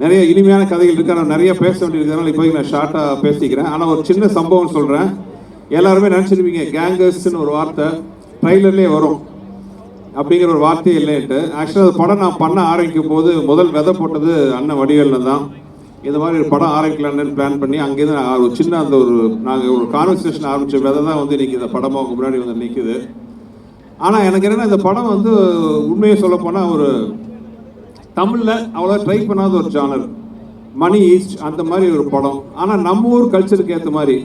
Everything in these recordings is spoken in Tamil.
நிறைய இனிமையான கதைகள் இருக்கு. ஆனால் நிறைய பேச வேண்டியிருக்கிறதுனால இப்போதைக்கு நான் ஷார்ட்டாக பேசிக்கிறேன். ஆனால் ஒரு சின்ன சம்பவம் சொல்கிறேன். எல்லாருமே நினச்சிருப்பீங்க கேங்கர்ஸ்ன்னு ஒரு வார்த்தை ட்ரைலர்லேயே வரும் அப்படிங்கிற ஒரு வார்த்தையே இல்லைன்ட்டு. ஆக்சுவலாக அது படம் நான் பண்ண ஆரம்பிக்கும் போது முதல் விதை போட்டது அண்ணன் வடிவேலில் தான். இந்த மாதிரி ஒரு படம் ஆரம்பிக்கலான்னு பிளான் பண்ணி அங்கேருந்து ஒரு சின்ன அந்த ஒரு நாங்கள் ஒரு கான்வர்சேஷன் ஆரம்பித்த விதை தான் வந்து இன்றைக்கி இந்த படமாக அவங்க முன்னாடி வந்து நிற்குது. ஆனால் எனக்கு என்னென்னா இந்த படம் வந்து உண்மையை சொல்லப்போனால் ஒரு தமிழில் அவ்வளோ ட்ரை பண்ணாத ஒரு ஜானர் மணி ஈஸ்ட் அந்த மாதிரி ஒரு படம். ஆனால் நம்ம ஊர் கல்ச்சருக்கு ஏற்ற மாதிரி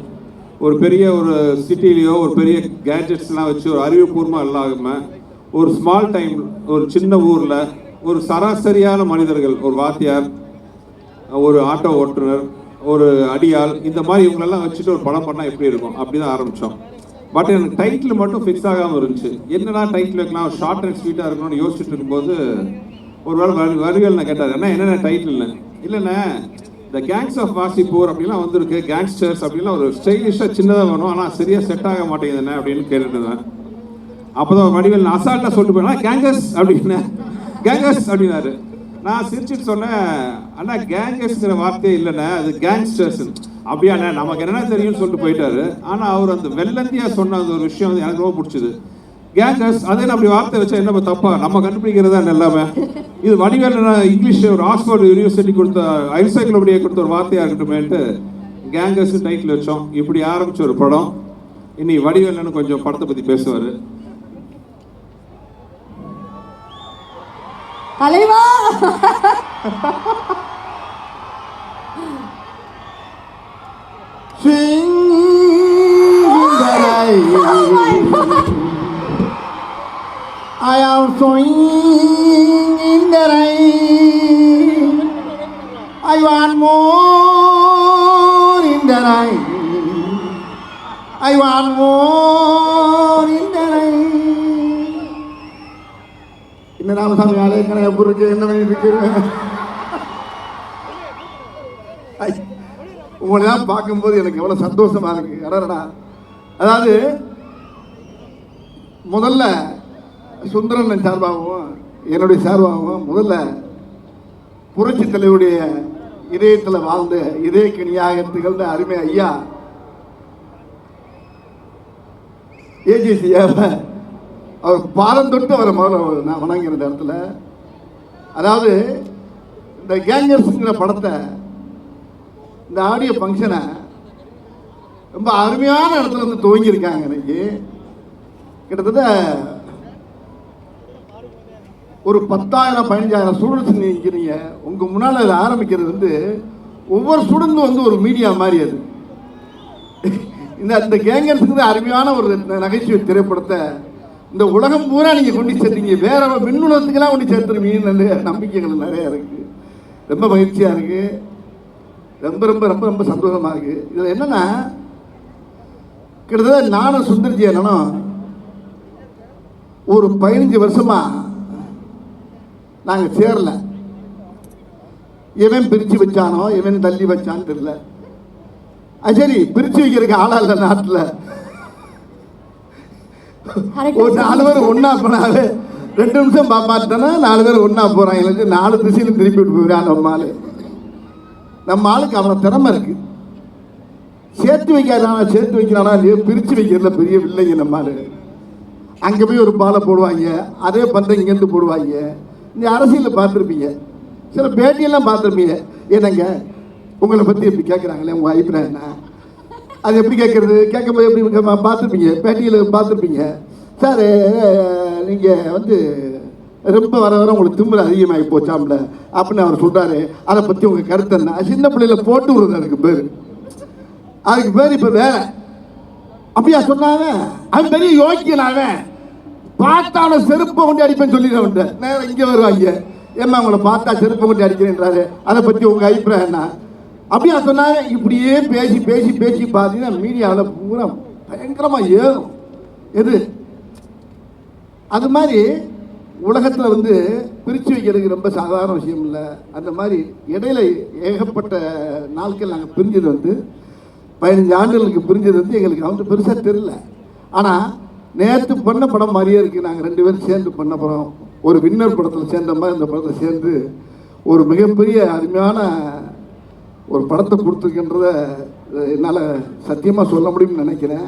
ஒரு பெரிய ஒரு சிட்டிலேயோ ஒரு பெரிய கேட்ஜெட்ஸ்லாம் வச்சு ஒரு அறிவுபூர்வமாக இல்லாமல் ஒரு ஸ்மால் டைம் ஒரு சின்ன ஊரில் ஒரு சராசரியான மனிதர்கள், ஒரு வாத்தியார், ஒரு ஆட்டோ ஓட்டுநர், ஒரு அடியாள், இந்த மாதிரி இவங்களெல்லாம் வச்சுட்டு ஒரு படம் பண்ணால் எப்படி இருக்கும் அப்படி தான் ஆரம்பித்தோம். பட் எனக்கு டைட்டில் மட்டும் ஃபிக்ஸ் ஆகாமல் இருந்துச்சு. என்னடா டைட்டில் வைக்கலாம், ஷார்ட் அண்ட் ஸ்வீட்டாக இருக்கணும்னு யோசிச்சுட்டு இருக்கும்போது ஒரு வேளை வடிவேல் நான் கேட்டார், என்னென்ன டைட்டில்னு. இல்லைண்ணே இந்த கேங்ஸ் ஆஃப் வாசிப்பூர் அப்படிலாம் வந்திருக்கு, கேங்ஸ்டர்ஸ் அப்படிலாம் ஒரு ஸ்டைலிஷாக சின்னதாக வேணும், ஆனால் சரியாக செட் ஆக மாட்டேங்குதுண்ணே அப்படின்னு கேட்டுட்டு இருந்தேன். அப்போ தான் வடிவேல் நான் அசால்ட்டாக சொல்லிட்டு போயினா கேங்கர்ஸ் அப்படின்னு, கேங்கர்ஸ் அப்படின்னாரு. நான் சிரிச்சுட்டு சொன்னேன், அண்ணா கேங்கர்ஸ்ங்கிற வார்த்தையே இல்லைண்ணே, அது கேங்ஸ்டர்ஸ். அப்படியாண்ணே நமக்கு என்னென்ன தெரியும்னு சொல்லிட்டு போயிட்டாரு. ஆனால் அவர் அந்த வெள்ளந்தியா சொன்ன அந்த ஒரு விஷயம் வந்து எனக்கு ரொம்ப பிடிச்சிது. கேங்கர்ஸ் அதே அப்படி வார்த்தை வச்சா என்ன தப்பா, நம்ம கண்டுபிடிக்கிறதா எல்லாமே. இது வடிவேல் இங்கிலீஷ் ஒரு ஆக்ஸ்போர்ட் யூனிவர்சிட்டி கொடுத்த என்சைக்ளோபீடியா கொடுத்த ஒரு வார்த்தையாக இருக்கட்டுமேன்ட்டு கேங்கர்ஸ் டைட்டில் வச்சோம். இப்படி ஆரம்பிச்ச ஒரு படம். இனி வடிவேல்னு கொஞ்சம் படத்தை பற்றி பேசுவார். தலைவா I am swinging in the rain. I want more in the rain. I want more in the rain. இந்த ராமசாமி ஆளே என்ன எப்படி இருக்கு, என்ன பண்ணிட்டு உங்களெல்லாம் பார்க்கும்போது எனக்கு எவ்வளோ சந்தோஷமா இருக்கு. அடடா, அதாவது முதல்ல சுந்தரன் சார்பாகவும் என்னுடைய சார்பாகவும் முதல்ல புரட்சி தலைவருடைய இதயத்தில் வாழ்ந்த இதய கனியாக திகழ்ந்த அருமை ஐயா ஏஜிசியாவை அவர் பாலம் தொட்டு அவரை முதல்ல நான் வணங்கிற இடத்துல. அதாவது இந்த கேங்கர்ஸுங்கிற படத்தை, இந்த ஆடியோ ஃபங்க்ஷனை ரொம்ப அருமையான இடத்துல வந்து துவங்கியிருக்காங்க. எனக்கு கிட்டத்தட்ட ஒரு 10,000-15,000 ஸ்டூடெண்ட்ஸ் நிற்கிறீங்க. உங்கள் முன்னால் அதை ஆரம்பிக்கிறது வந்து ஒவ்வொரு ஸ்டூடெண்ட்டும் வந்து ஒரு மீடியா மாதிரி. அது இந்த கேங்கர்ஸுக்கு அருமையான ஒரு நகைச்சுவை திரைப்படத்தை இந்த உலகம் பூரா நீங்கள் கொண்டு சேர்த்தீங்க. வேற விண்ணுலகத்துக்கெல்லாம் கொண்டு சேர்த்துருவீங்கன்னு நம்பிக்கைகள் நிறையா இருக்குது. ரொம்ப மகிழ்ச்சியாக இருக்குது. ரொம்ப ரொம்ப ரொம்ப ரொம்ப சந்தோஷமாக இருக்குது. இதில் என்னென்னா கிட்டத்தட்ட நானும் சுந்தர்ஜி என்னன்னா ஒரு 15 வருஷமாக நாங்கள் சேரல. எவன் பிரித்து வச்சானோ எவன் தள்ளி வச்சான்னு தெரியல. அது சரி, பிரித்து வைக்கிறதுக்கு ஆளா இல்லை நாட்டில். ஒரு 4 பேர் ஒன்றா போனாலே 2 நிமிஷம் பார்த்தானா 4 பேர் ஒன்றா போகிறாங்க. எனக்கு 4 திசையில் திருப்பி விட்டு போயிடான் நம்ம ஆளுக்கு அவ்வளோ திறமை இருக்குது. சேர்த்து வைக்கிறானா சேர்த்து வைக்கிறானா இல்லையோ, பிரித்து வைக்கிறதுல பெரிய வில்லைங்க நம்ம ஆளு. அங்கே போய் ஒரு பாலை போடுவாங்க, அதே பந்தை இங்கேருந்து போடுவாங்க. இந்த அரசியலில் பார்த்துருப்பீங்க, சில பேட்டியெல்லாம் பார்த்துருப்பீங்க. ஏன்னாங்க உங்களை பற்றி எப்படி கேட்குறாங்களே, உங்கள் அபிப்பிராயம் என்ன, அது எப்படி கேட்குறது, கேட்கும்போது எப்படி பார்த்துருப்பீங்க, பேட்டியில் பார்த்துருப்பீங்க. சார் நீங்கள் வந்து ரொம்ப வர வர உங்களுக்கு திமிரு அதிகமாகி போச்சாம்ல அப்படின்னு அவர் சொல்கிறாரு. அதை பற்றி உங்கள் கருத்து என்ன? சின்ன பிள்ளையில போட்டு விடுறது அதுக்கு பேர் இப்போ வேற. அப்படியா சொன்னாங்க? அது பெரிய யோக்கியனாக பார்த்தான செருப்பை கொண்டு அடிப்பேன்னு சொல்லிடுறவன்ட்டு நேரம் இங்கே வருவாங்க. ஏம்மா உங்களை பார்த்தா செருப்பை கொண்டு அடிக்கிறேன்றாரு, அதை பற்றி உங்கள் அபிப்பிராயம் என்ன? அப்படியா சொன்னாங்க? இப்படியே பேசி பேசி பேசி பார்த்தீங்கன்னா மீடியாவில் பூரா பயங்கரமாக ஏறும். எது அது மாதிரி உலகத்தில் வந்து பிரித்து வைக்கிறதுக்கு ரொம்ப சாதாரண விஷயம் இல்லை. அந்த மாதிரி இடையில ஏகப்பட்ட நாட்கள் நாங்கள் பிரிஞ்சது வந்து 15 ஆண்டுகளுக்கு பிரிஞ்சது வந்து எங்களுக்கு வந்து பெருசாக தெரியல. ஆனால் நேற்று பண்ண படம் மாதிரியே இருக்குது. நாங்கள் 2 பேரும் சேர்ந்து பண்ண படம், ஒரு வின்னர் படத்தில் சேர்ந்த மாதிரி இந்த படத்தில் சேர்ந்து ஒரு மிகப்பெரிய அருமையான ஒரு படத்தை கொடுத்துருக்கின்றத என்னால் சத்தியமாக சொல்ல முடியும்னு நினைக்கிறேன்.